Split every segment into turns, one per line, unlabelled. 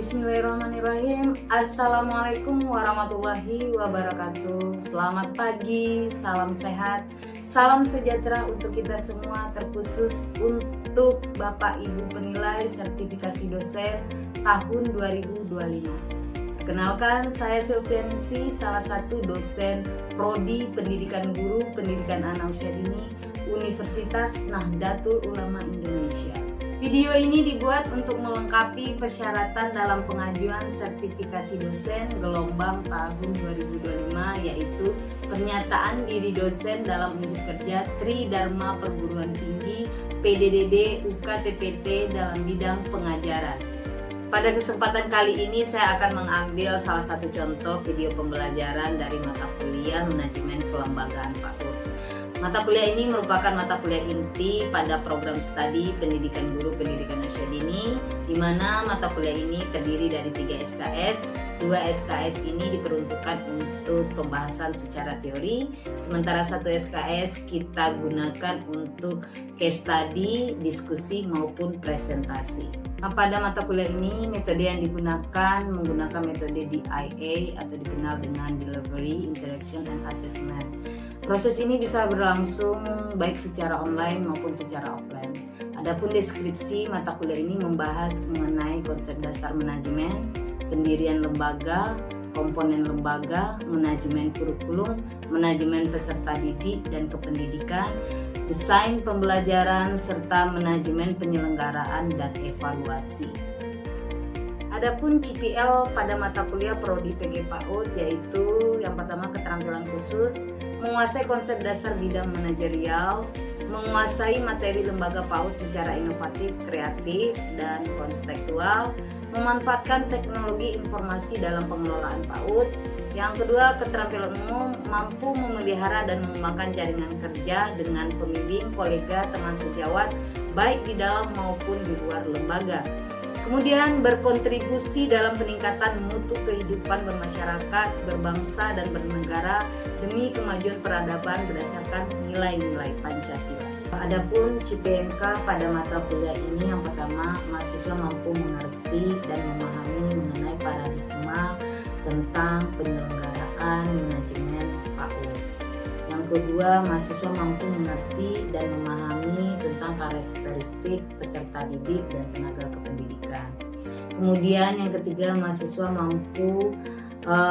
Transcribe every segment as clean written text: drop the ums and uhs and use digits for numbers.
Bismillahirrahmanirrahim. Assalamualaikum warahmatullahi wabarakatuh. Selamat pagi, salam sehat, salam sejahtera untuk kita semua, terkhusus untuk Bapak Ibu penilai sertifikasi dosen tahun 2025. Perkenalkan, saya Silvianisi, salah satu dosen Prodi Pendidikan Guru Pendidikan Anak Usia Dini Universitas Nahdlatul Ulama Indonesia. Video ini dibuat untuk melengkapi persyaratan dalam pengajuan sertifikasi dosen gelombang tahun 2025, yaitu pernyataan diri dosen dalam unjuk kerja Tridharma Perguruan Tinggi PDDD UKTPT dalam bidang pengajaran. Pada kesempatan kali ini saya akan mengambil salah satu contoh video pembelajaran dari mata kuliah Manajemen Kelembagaan PAUD. Mata kuliah ini merupakan mata kuliah inti pada program studi Pendidikan Guru Pendidikan Usia Dini, di mana mata kuliah ini terdiri dari 3 SKS. 2 SKS ini diperuntukkan untuk pembahasan secara teori, sementara 1 SKS kita gunakan untuk case study, diskusi maupun presentasi. Nah, pada mata kuliah ini metode yang digunakan menggunakan metode DIA atau dikenal dengan Delivery, Interaction, and Assessment. Proses ini bisa berlangsung baik secara online maupun secara offline. Adapun deskripsi mata kuliah ini membahas mengenai konsep dasar manajemen, pendirian lembaga, komponen lembaga, manajemen kurikulum, manajemen peserta didik dan kependidikan, desain pembelajaran, serta manajemen penyelenggaraan dan evaluasi. Adapun CPL pada mata kuliah Prodi PG PAUD yaitu yang pertama keterampilan khusus, menguasai konsep dasar bidang manajerial, menguasai materi lembaga PAUD secara inovatif, kreatif, dan konstekstual, memanfaatkan teknologi informasi dalam pengelolaan PAUD. Yang kedua, keterampilan umum, mampu memelihara dan mengembangkan jaringan kerja dengan pembimbing, kolega, teman sejawat, baik di dalam maupun di luar lembaga. Kemudian berkontribusi dalam peningkatan mutu kehidupan bermasyarakat, berbangsa, dan bernegara demi kemajuan peradaban berdasarkan nilai-nilai Pancasila. Adapun CPMK pada mata kuliah ini yang pertama, mahasiswa mampu mengerti dan memahami mengenai paradigma tentang penyelenggaraan manajemen PAUD. Yang kedua, mahasiswa mampu mengerti dan memahami tentang karakteristik peserta didik dan tenaga kependidikan. Kemudian yang ketiga, mahasiswa mampu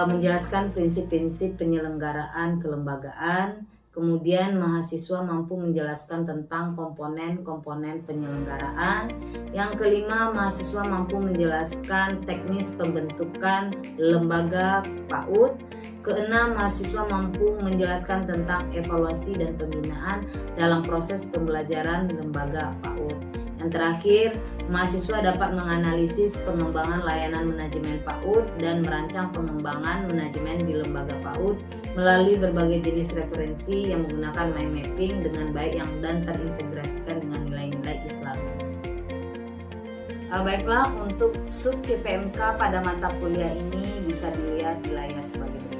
menjelaskan prinsip-prinsip penyelenggaraan kelembagaan. Kemudian mahasiswa mampu menjelaskan tentang komponen-komponen penyelenggaraan. Yang kelima, mahasiswa mampu menjelaskan teknis pembentukan lembaga PAUD. Keenam, mahasiswa mampu menjelaskan tentang evaluasi dan pembinaan dalam proses pembelajaran lembaga PAUD. Yang terakhir, mahasiswa dapat menganalisis pengembangan layanan manajemen PAUD dan merancang pengembangan manajemen di lembaga PAUD melalui berbagai jenis referensi yang menggunakan mind mapping dengan baik dan terintegrasikan dengan nilai-nilai Islami. Baiklah, untuk sub CPMK pada mata kuliah ini bisa dilihat di layar sebagai berikut.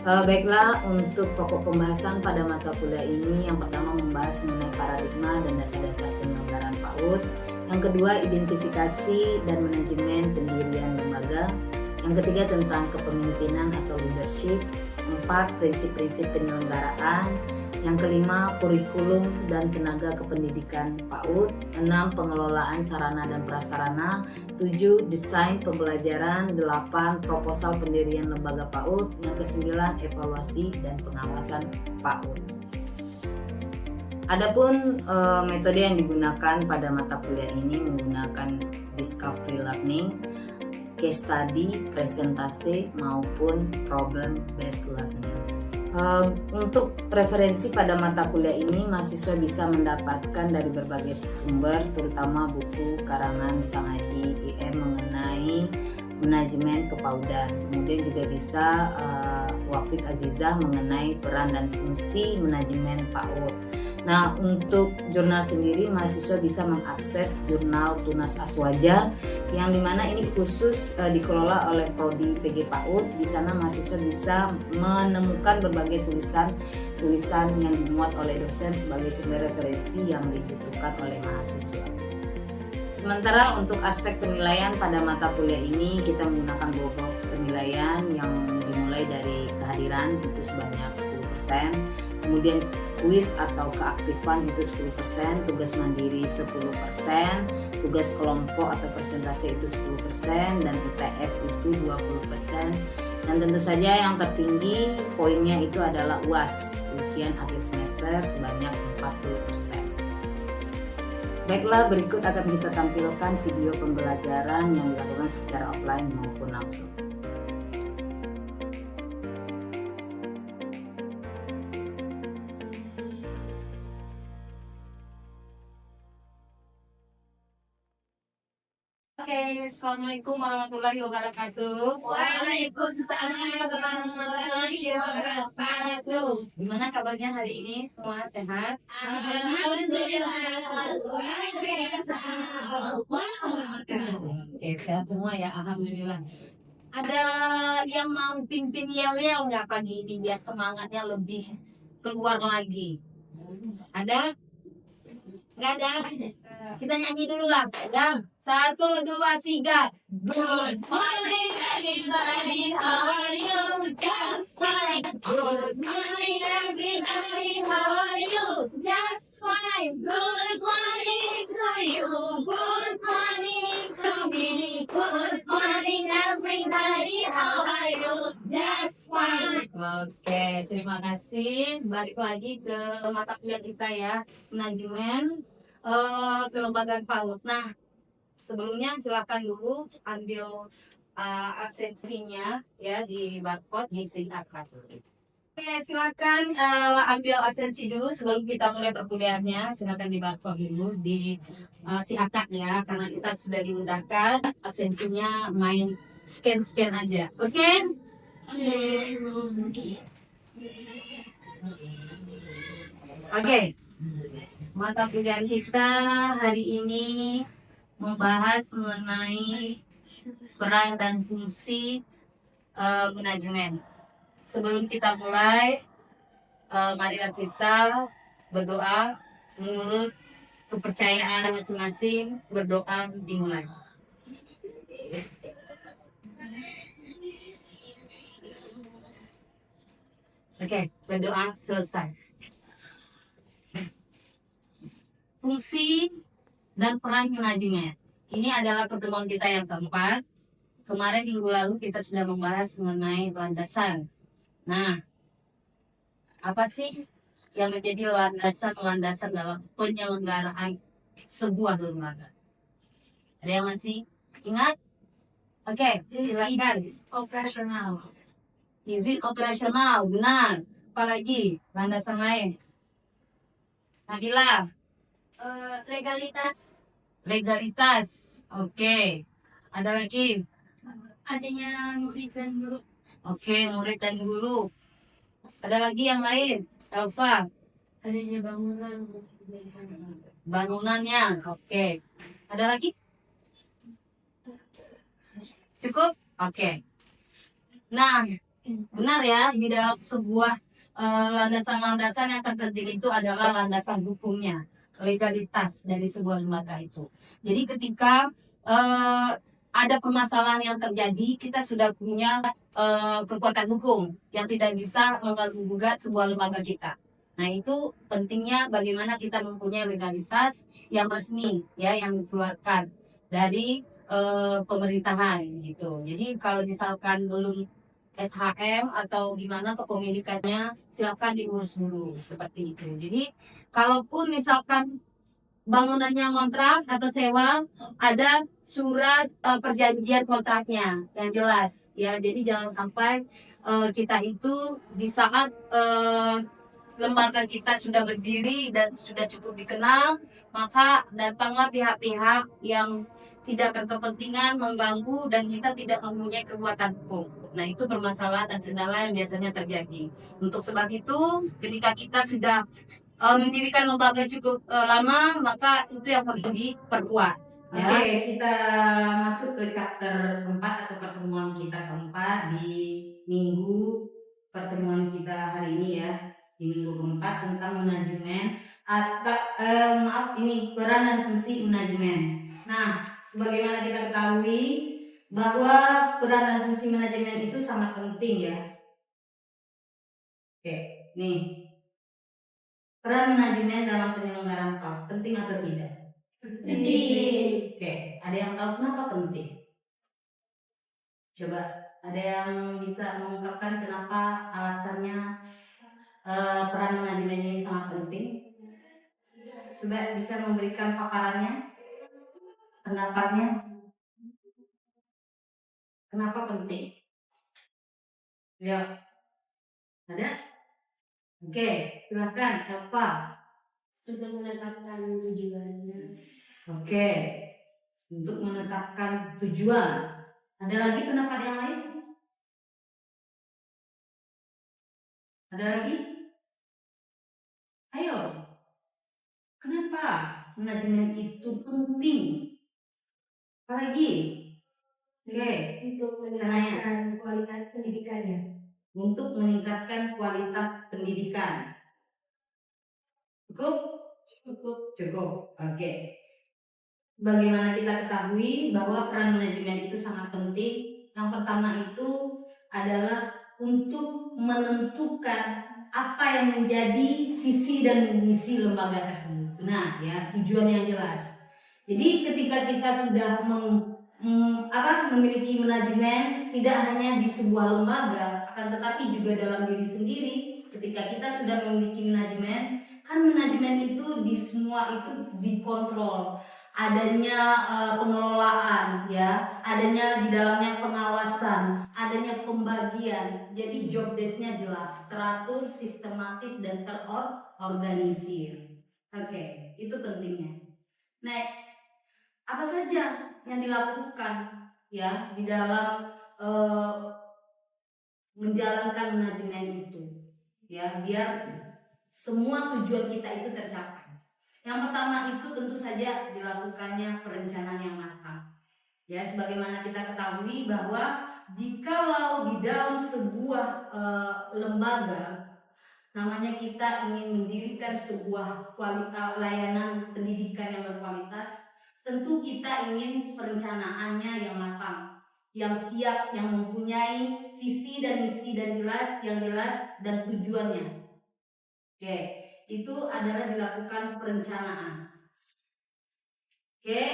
Baiklah, untuk pokok pembahasan pada mata kuliah ini yang pertama membahas mengenai paradigma dan dasar-dasar penyelenggaraan PAUD. Yang kedua, identifikasi dan manajemen pendirian lembaga. Yang ketiga, tentang kepemimpinan atau leadership. 4, prinsip-prinsip penyelenggaraan. Yang kelima, kurikulum dan tenaga kependidikan PAUD. 6, pengelolaan sarana dan prasarana. 7, desain pembelajaran. 8, proposal pendirian lembaga PAUD. Yang ke-9, evaluasi dan pengawasan PAUD. Adapun metode yang digunakan pada mata kuliah ini menggunakan discovery learning, case study, presentasi, maupun problem based learning. Untuk referensi pada mata kuliah ini, mahasiswa bisa mendapatkan dari berbagai sumber, terutama buku karangan Sang Haji IM mengenai manajemen kepaudan. Kemudian juga bisa Wafik Azizah mengenai peran dan fungsi manajemen PAUD. Nah, untuk jurnal sendiri mahasiswa bisa mengakses jurnal Tunas Aswaja yang dimana ini khusus dikelola oleh Prodi PG PAUD. Di sana mahasiswa bisa menemukan berbagai tulisan yang dimuat oleh dosen sebagai sumber referensi yang dibutuhkan oleh mahasiswa. Sementara untuk aspek penilaian pada mata kuliah ini kita menggunakan bobot penilaian yang dimulai dari kehadiran itu sebanyak 10%, kemudian kuis atau keaktifan itu 10%, tugas mandiri 10%, tugas kelompok atau persentase itu 10%, dan UTS itu 20%. Dan tentu saja yang tertinggi poinnya itu adalah UAS, ujian akhir semester, sebanyak 40%. Baiklah, berikut akan kita tampilkan video pembelajaran yang dilakukan secara offline maupun langsung. Oke, Assalamualaikum warahmatullahi wabarakatuh.
Waalaikumsalam warahmatullahi wabarakatuh.
Gimana kabarnya hari ini? Semua sehat?
Alhamdulillah. Luar biasa.
Oke, sehat semua ya, alhamdulillah.
Ada yang mau pimpin yel-yel nggak pagi ini biar semangatnya lebih keluar lagi? Ada? Nggak ada? Kita nyanyi dulu lah. Ya. 1, 2, 3. Good morning everybody, how are you? Just fine. Good morning everybody, how are you? Just fine. Good morning to you. Good morning to me. Good morning everybody, how are you? Just fine.
Oke, terima kasih. Balik lagi ke mata kuliah kita ya, manajemen kelembagaan PAUD. Nah, sebelumnya silakan dulu ambil absensinya ya di barcode di SIAKAD. Oke, silakan ambil absensi dulu sebelum kita mulai perkuliahannya. Silakan di barcode dulu di SIAKAD ya, karena kita sudah dimudahkan absensinya main scan aja. Oke? Oke. Mata kuliah kita hari ini membahas mengenai peran dan fungsi manajemen. Sebelum kita mulai, marilah kita berdoa menurut kepercayaan masing-masing. Berdoa dimulai. Oke, berdoa selesai. Fungsi dan peran manajemen. Ini adalah pertemuan kita yang keempat. Kemarin minggu lalu kita sudah membahas mengenai landasan. Nah, apa sih yang menjadi landasan dalam penyelenggaraan sebuah lembaga? Ada yang masih ingat? Oke, silakan.
Operasional.
Izin operasional, benar. Apalagi landasan lain? Nabila. Legalitas, oke. Ada lagi?
Adanya murid dan guru.
Oke, murid dan guru. Ada lagi yang lain? Elva?
Adanya bangunan.
Bangunannya, oke. Ada lagi? Cukup? Oke. Nah, benar ya, di dalam sebuah landasan-landasan yang terpenting itu adalah landasan hukumnya, legalitas dari sebuah lembaga itu. Jadi ketika ada permasalahan yang terjadi, kita sudah punya kekuatan hukum yang tidak bisa menggugat sebuah lembaga kita. Nah, itu pentingnya bagaimana kita mempunyai legalitas yang resmi ya, yang dikeluarkan dari pemerintahan gitu. Jadi kalau misalkan belum SHM atau gimana kepemilikannya, silakan diurus dulu seperti itu. Jadi kalaupun misalkan bangunannya kontrak atau sewa, ada surat perjanjian kontraknya yang jelas ya. Jadi jangan sampai kita itu di saat lembaga kita sudah berdiri dan sudah cukup dikenal, maka datanglah pihak-pihak yang tidak berkepentingan mengganggu dan kita tidak mempunyai kekuatan hukum. Nah, itu permasalahan dan kendala yang biasanya terjadi. Untuk sebab itu, ketika kita sudah
mendirikan lembaga cukup lama, maka itu yang perlu diperkuat.
Oke, kita masuk ke chapter keempat atau pertemuan kita keempat di minggu pertemuan kita hari ini ya, di minggu keempat tentang manajemen atau ini peran dan fungsi manajemen. Nah, sebagaimana kita ketahui bahwa peran dan fungsi manajemen itu sangat penting ya. Oke, nih peran manajemen dalam penyelenggaraan PAP penting atau tidak?
Penting.
Oke, ada yang tahu kenapa penting? Coba ada yang bisa mengungkapkan kenapa alasannya peran manajemen ini sangat penting? Coba bisa memberikan paparannya, pendapatnya, kenapa penting? Ya, ada? Oke, silakan. Apa?
Untuk menetapkan tujuannya.
Oke, untuk menetapkan tujuan. Ada lagi pendapat yang lain? Ada lagi? Ayo. Kenapa manajemen itu penting? Apalagi? Oke,
Untuk meningkatkan kualitas pendidikannya.
untuk meningkatkan kualitas pendidikan. Cukup? Cukup. Oke. Bagaimana kita ketahui bahwa peran manajemen itu sangat penting. Yang pertama itu adalah untuk menentukan apa yang menjadi visi dan misi lembaga tersebut. Nah, ya, tujuan yang jelas. Jadi ketika kita sudah memiliki manajemen tidak hanya di sebuah lembaga, akan tetapi juga dalam diri sendiri. Ketika kita sudah memiliki manajemen, kan manajemen itu di semua itu dikontrol. Adanya pengelolaan ya, adanya di dalamnya pengawasan, adanya pembagian. Jadi job desk-nya jelas, teratur, sistematis dan terorganisir. Oke, itu pentingnya. Next, apa saja yang dilakukan ya di dalam menjalankan manajemen itu ya, biar semua tujuan kita itu tercapai. Yang pertama itu tentu saja dilakukannya perencanaan yang matang. Ya, sebagaimana kita ketahui bahwa jikalau di dalam sebuah lembaga namanya kita ingin mendirikan sebuah layanan pendidikan yang berkualitas, tentu kita ingin perencanaannya yang matang, yang siap, yang mempunyai visi dan misi dan yang jelas dan tujuannya. Oke, itu adalah dilakukan perencanaan. Oke,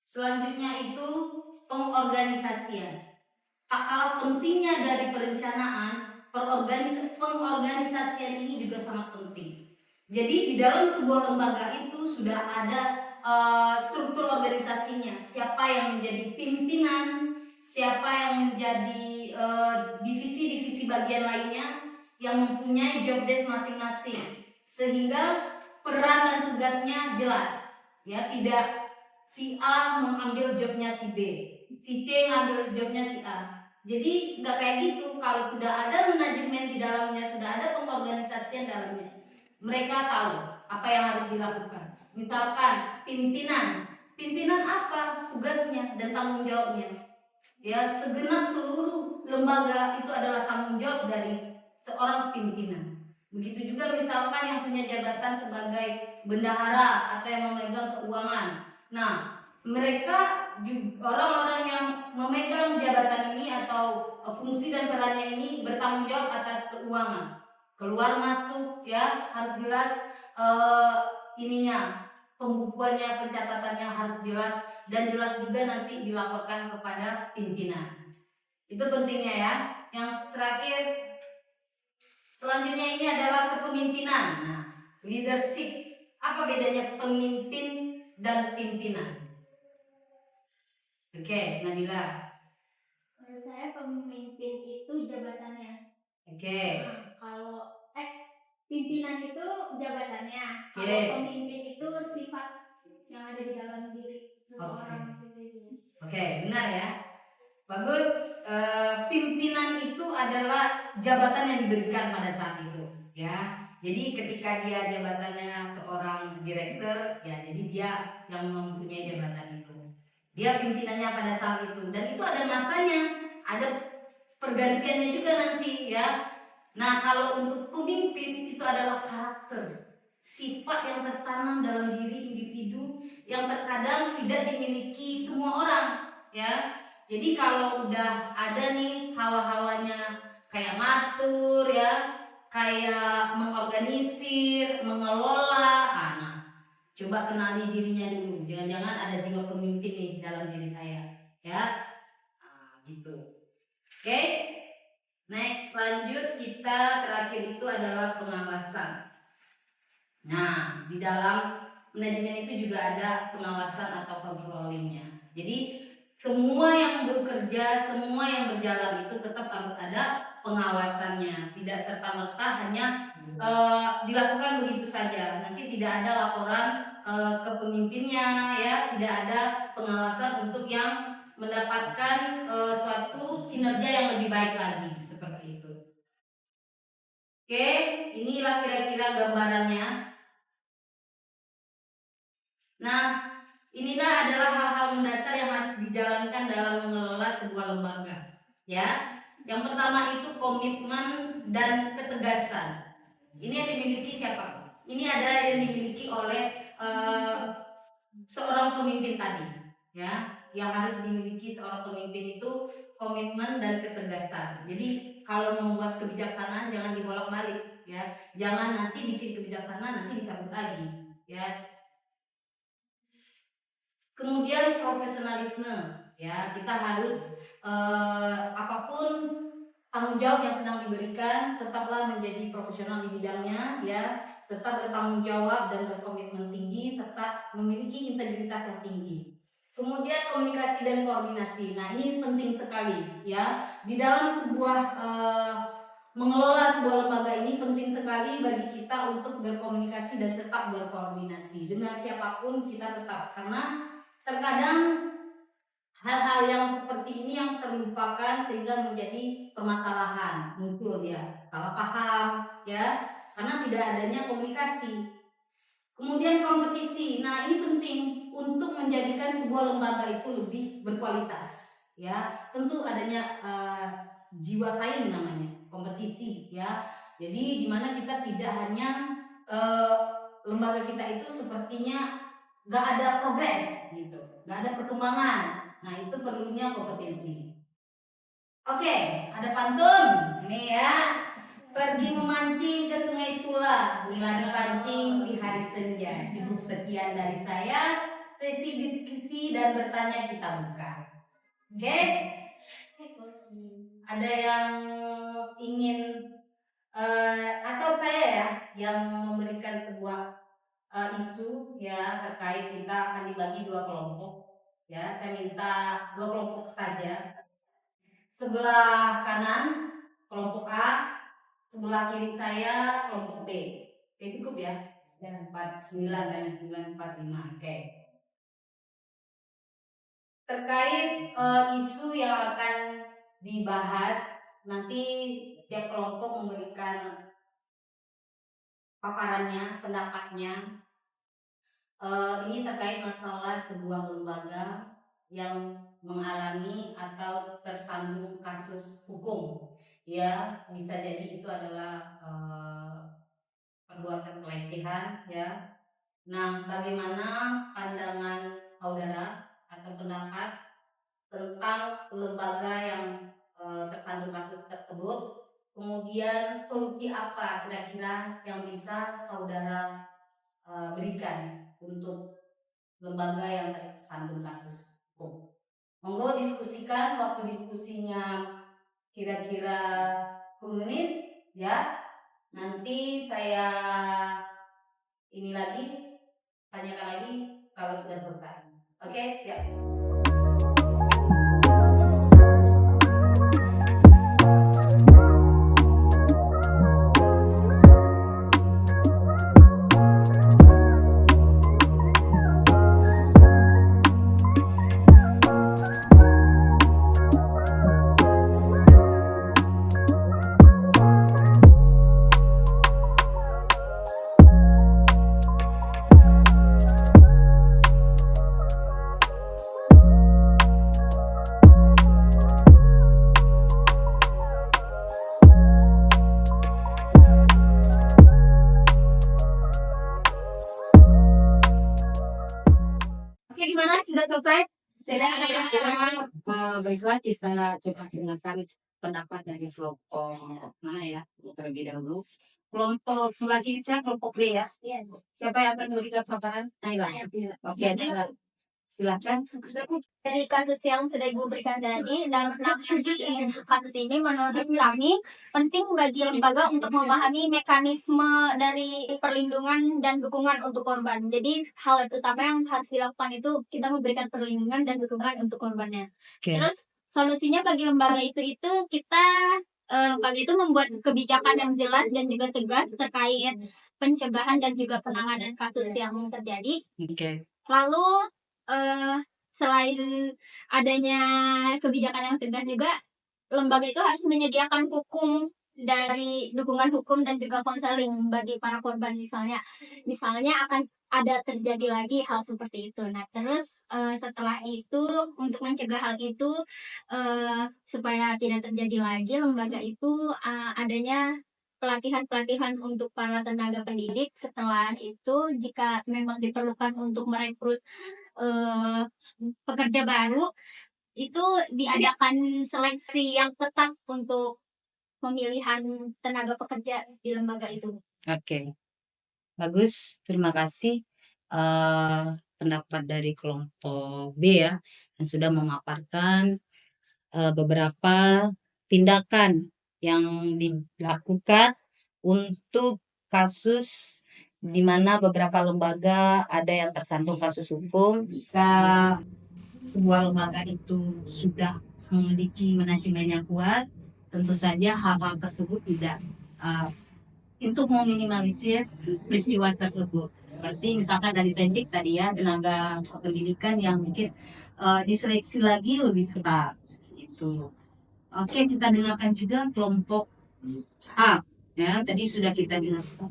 selanjutnya itu pengorganisasian. Tak kalah pentingnya dari perencanaan, pengorganisasian ini juga sangat penting. Jadi di dalam sebuah lembaga itu sudah ada struktur organisasinya. Siapa yang menjadi pimpinan, siapa yang menjadi divisi-divisi bagian lainnya yang mempunyai job desk masing-masing, sehingga peran dan tugasnya jelas. Ya, tidak si A mengambil jobnya si B, si C ngambil jobnya si A. Jadi nggak kayak gitu. Kalau sudah ada manajemen di dalamnya, sudah ada pengorganisasian dalamnya, mereka tahu apa yang harus dilakukan. Misalkan pimpinan apa tugasnya dan tanggung jawabnya. Ya, segenap seluruh lembaga itu adalah tanggung jawab dari seorang pimpinan. Begitu juga misalkan yang punya jabatan sebagai bendahara atau yang memegang keuangan. Nah, mereka orang-orang yang memegang jabatan ini atau fungsi dan perannya ini bertanggung jawab atas keuangan. Keluar masuk ya harus jelas, pembukuannya, pencatatannya harus jelas, dan jelas juga nanti dilaporkan kepada pimpinan. Itu pentingnya ya. Yang terakhir, selanjutnya ini adalah kepemimpinan. Nah, leadership. Apa bedanya pemimpin dan pimpinan? Oke, Nabila.
Menurut saya pemimpin itu jabatannya.
Oke.
Nah, kalau pimpinan itu jabatannya.
Oke.
Kalau pemimpin itu sifat yang ada di dalam diri seseorang.
Oke, benar ya. Bagus. Pimpinan itu adalah jabatan yang diberikan pada saat itu, ya. Jadi ketika dia jabatannya seorang direktur, ya jadi dia yang mempunyai jabatan itu. Dia pimpinannya pada saat itu, dan itu ada masanya, ada pergantiannya juga nanti ya. Nah, kalau untuk pemimpin itu adalah karakter, sifat yang tertanam dalam diri individu yang terkadang tidak dimiliki semua orang ya. Jadi kalau udah ada nih hawa-hawanya kayak matur ya, kayak mengorganisir, mengelola, nah coba kenali dirinya dulu. Jangan-jangan ada jiwa pemimpin nih dalam diri saya ya. Nah, gitu. Oke. Next, lanjut, kita terakhir itu adalah pengawasan. Nah, di dalam manajemen itu juga ada pengawasan atau controllingnya. Jadi semua yang bekerja, semua yang berjalan itu tetap harus ada pengawasannya. Tidak serta-merta hanya dilakukan begitu saja. Nanti tidak ada laporan ke pemimpinnya ya, tidak ada pengawasan untuk yang mendapatkan suatu kinerja yang lebih baik lagi, seperti itu. Oke, inilah kira-kira gambarannya. Nah, inilah adalah hal-hal mendasar yang harus dijalankan dalam mengelola sebuah lembaga ya. Yang pertama itu komitmen dan ketegasan. Ini yang dimiliki siapa? Ini ada yang dimiliki oleh seorang pemimpin tadi ya. Yang harus dimiliki seorang pemimpin itu komitmen dan ketegasan. Jadi kalau membuat kebijaksanaan jangan dibolak-balik ya. Jangan nanti bikin kebijaksanaan nanti dicabut lagi ya. Kemudian profesionalisme ya, kita harus apapun tanggung jawab yang sedang diberikan tetaplah menjadi profesional di bidangnya ya, tetap bertanggung jawab dan berkomitmen tinggi serta memiliki integritas yang tinggi. Kemudian komunikasi dan koordinasi. Nah, ini penting sekali ya. Di dalam sebuah mengelola sebuah lembaga ini penting sekali bagi kita untuk berkomunikasi dan tetap berkoordinasi dengan siapapun kita tetap, karena terkadang hal-hal yang seperti ini yang terlupakan sehingga menjadi permasalahan, muncul ya salah paham ya, karena tidak adanya komunikasi. Kemudian kompetisi. Nah, ini penting untuk menjadikan sebuah lembaga itu lebih berkualitas ya. Tentu adanya jiwa saing namanya, kompetisi ya. Jadi dimana kita tidak hanya lembaga kita itu sepertinya gak ada progres gitu, gak ada perkembangan. Nah, itu perlunya kompetisi. Oke, ada pantun nih ya. Pergi memancing ke Sungai Sula, bila dipancing di hari senja. Cukup sekian dari saya. Sesi diskusi dan bertanya kita buka. Oke? Ada yang ingin atau saya ya yang memberikan sebuah isu ya terkait, kita akan dibagi dua kelompok ya. Saya minta dua kelompok saja. Sebelah kanan kelompok A, sebelah kiri saya kelompok B. Oke, cukup ya. 49 dan 945. Oke. Terkait isu yang akan dibahas, nanti tiap kelompok memberikan paparannya, pendapatnya. Ini terkait masalah sebuah lembaga yang mengalami atau tersandung kasus hukum ya, bisa jadi itu adalah perbuatan pelecehan ya. Nah, bagaimana pandangan saudara atau pendapat tentang lembaga yang terkandung kasus tersebut? Kemudian solusi apa kira-kira yang bisa saudara berikan untuk lembaga yang tersandung kasus hukum? Monggo diskusikan, waktu diskusinya kira-kira 10 menit ya. Nanti saya ini lagi, tanyakan lagi kalau sudah selesai. Oke, siap.
selesai?
Sudah.
Baiklah kita coba dengarkan pendapat dari kelompok mana ya terlebih dahulu. Kelompok lagi saya kelompok B ya.
Iya.
Siapa yang akan memberikan paparan? Naila. Oke, Naila. Silakan.
Dari kasus yang sudah Ibu berikan tadi, dalam menangani kasus ini menurut kami penting bagi lembaga untuk memahami mekanisme dari perlindungan dan dukungan untuk korban. Jadi hal utama yang harus dilakukan itu kita memberikan perlindungan dan dukungan untuk korbannya.
Oke.
Terus solusinya bagi lembaga itu kita lembaga itu membuat kebijakan yang jelas dan juga tegas terkait pencegahan dan juga penanganan kasus yang terjadi.
Oke.
Lalu selain adanya kebijakan yang tegas juga, lembaga itu harus menyediakan hukum dari dukungan hukum dan juga konseling bagi para korban misalnya akan ada terjadi lagi hal seperti itu. Nah terus setelah itu untuk mencegah hal itu supaya tidak terjadi lagi, lembaga itu adanya pelatihan-pelatihan untuk para tenaga pendidik. Setelah itu jika memang diperlukan untuk merekrut pekerja baru, itu diadakan seleksi yang ketat untuk pemilihan tenaga pekerja di lembaga itu.
Oke. Bagus, terima kasih pendapat dari kelompok B ya yang sudah memaparkan beberapa tindakan yang dilakukan untuk kasus di mana beberapa lembaga ada yang tersandung kasus hukum. Jika sebuah lembaga itu sudah memiliki manajemen yang kuat, tentu saja hal-hal tersebut tidak untuk meminimalisir peristiwa tersebut. Seperti misalkan dari teknik tadi ya, tenaga pendidikan yang mungkin diseleksi lagi lebih ketat. Itu. Oke, kita dengarkan juga kelompok A. Ya, tadi sudah kita dengarkan.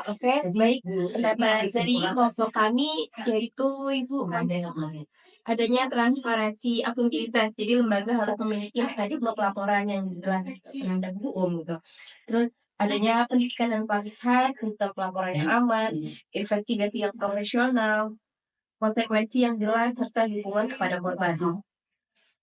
Oke, baik. Pendapat dari kelompok kami yaitu Ibu adanya transparansi akuntabilitas. Jadi lembaga harus memiliki mekanisme pelaporan yang jelas terhadap hukum gitu. Terus adanya pendidikan dan pelatihan, sistem pelaporan yang aman, investigasi yang profesional, konsekuensi yang jelas serta dukungan kepada korban.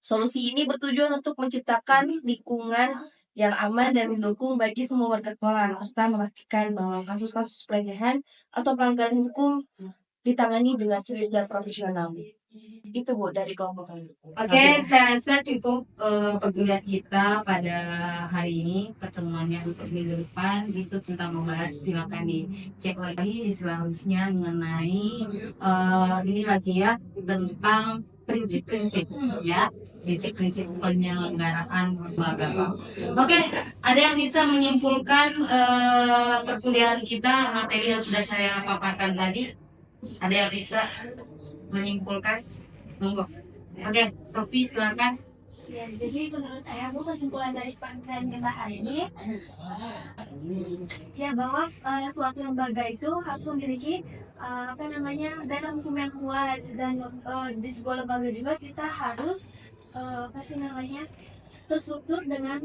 Solusi ini bertujuan untuk menciptakan lingkungan yang aman dan mendukung bagi semua warga sekolah, serta memastikan bahwa kasus-kasus pelecehan atau pelanggaran hukum ditangani dengan serius dan profesional. Itu Bu dari kelompok kami.
Oke, saya rasa cukup perbincangan kita pada hari ini. Pertemuannya untuk minggu depan itu tentang membahas, silakan dicek lagi di selanjutnya mengenai ini lagi ya tentang prinsip-prinsip ya, prinsip-prinsip penyelenggaraan lembaga. Oke, ada yang bisa menyimpulkan perkuliahan kita, materi yang sudah saya paparkan tadi? Ada yang bisa menyimpulkan? Monggo. Oke, Sofi silakan.
Ya, jadi menurut saya kesimpulan dari penelitian kita hari ini ya bahwa suatu lembaga itu harus memiliki dana hukum yang kuat, dan di sebuah lembaga juga kita harus terstruktur dengan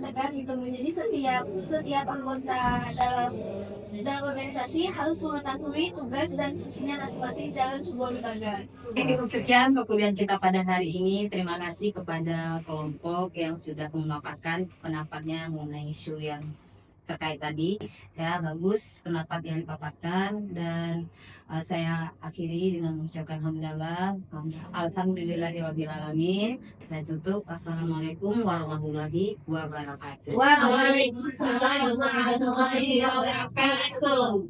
tegas gitu. Jadi setiap anggota dalam organisasi harus mengetahui tugas dan fungsinya masing-masing dalam sebuah lembaga.
Cukup sekian perkuliahan kita pada hari ini. Terima kasih kepada kelompok yang sudah memaparkan pendapatnya mengenai isu yang terkait tadi. Ya, bagus pendapat yang dipaparkan, dan saya akhiri dengan mengucapkan alhamdulillahirobbilalamin. Saya tutup. Assalamualaikum warahmatullahi wabarakatuh.
Waalaikumsalam warahmatullahi wabarakatuh.